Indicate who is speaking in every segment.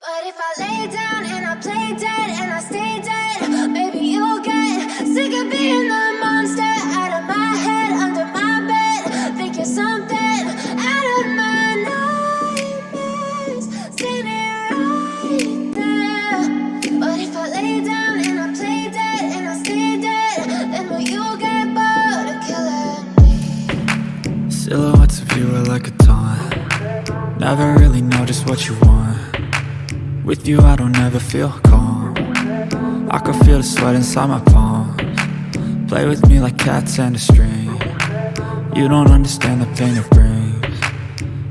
Speaker 1: But if I lay down and I play dead and I stay dead, maybe you'll get sick of being the monster out of my head, under my bed. Think you're something out of my nightmares, standing right there. But if I lay down and I play dead and I stay dead, then will you get bored of killing me?
Speaker 2: Silhouettes of you are like a taunt. Never really know just what you want. With you I don't ever feel calm. I can feel the sweat inside my palms. Play with me like cats and a string. You don't understand the pain it brings.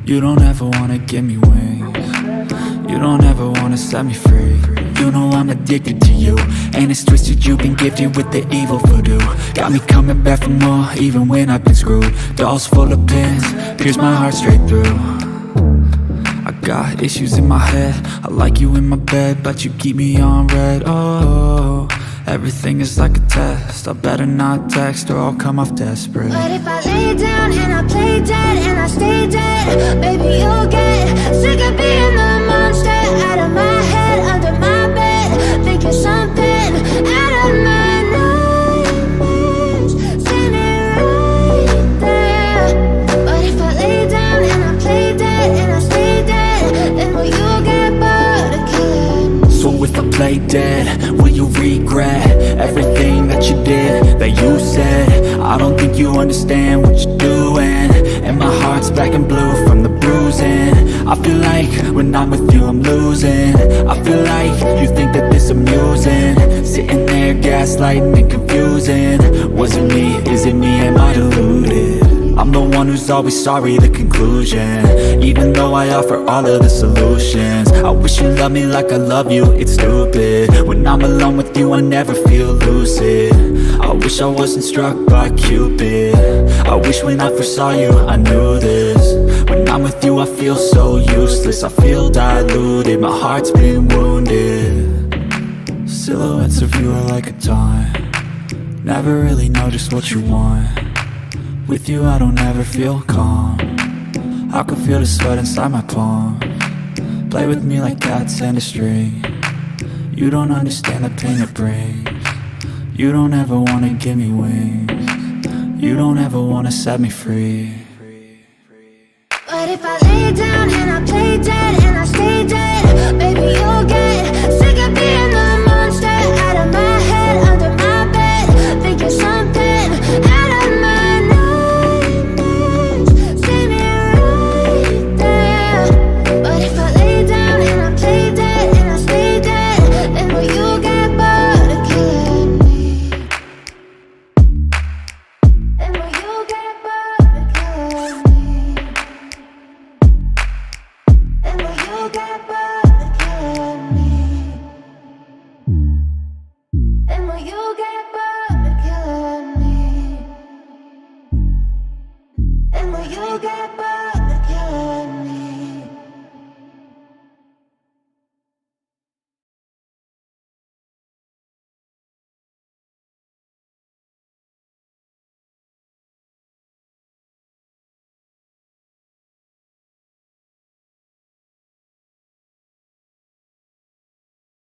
Speaker 2: You don't ever wanna give me wings. You don't ever wanna set me free. You know I'm addicted to you, and it's twisted, you've been gifted with the evil voodoo. Got me coming back for more, even when I've been screwed. Dolls full of pins, pierce my heart straight through. I got issues in my head, I like you in my bed, but you keep me on red. Oh, everything is like a test. I better not text or I'll come off desperate.
Speaker 1: But if I lay down and I play dead and I stay dead, maybe you'll get sick of being the monster out of my head, under my bed. Think you're something out of my nightmares, standing right there. But if I lay down and I play dead and I stay dead, then will you get bored of killing me?
Speaker 2: So if I play dead, will you regret everything that you did, that you said? I don't think you understand what you're doing, and my heart's black and blue from the bruising. I feel like when I'm with you I'm losing. I feel like you think that this amusing, sitting there gaslighting and confusing. Was it me? Is it me? Am I deluded? I'm the one who's always sorry, the conclusion, even though I offer all of the solutions. I wish you loved me like I love you, it's stupid. When I'm alone with you I never feel lucid. I wish I wasn't struck by Cupid. I wish when I first saw you I knew this. When I'm with you I feel so useless, I feel diluted, my heart's been wounded. Silhouettes of you are like a taunt. Never really know just what you want. With you I don't ever feel calm. I can feel the sweat inside my palms. Play with me like cats and a string. You don't understand the pain it brings. You don't ever wanna give me wings. You don't ever wanna set me free.
Speaker 1: But if I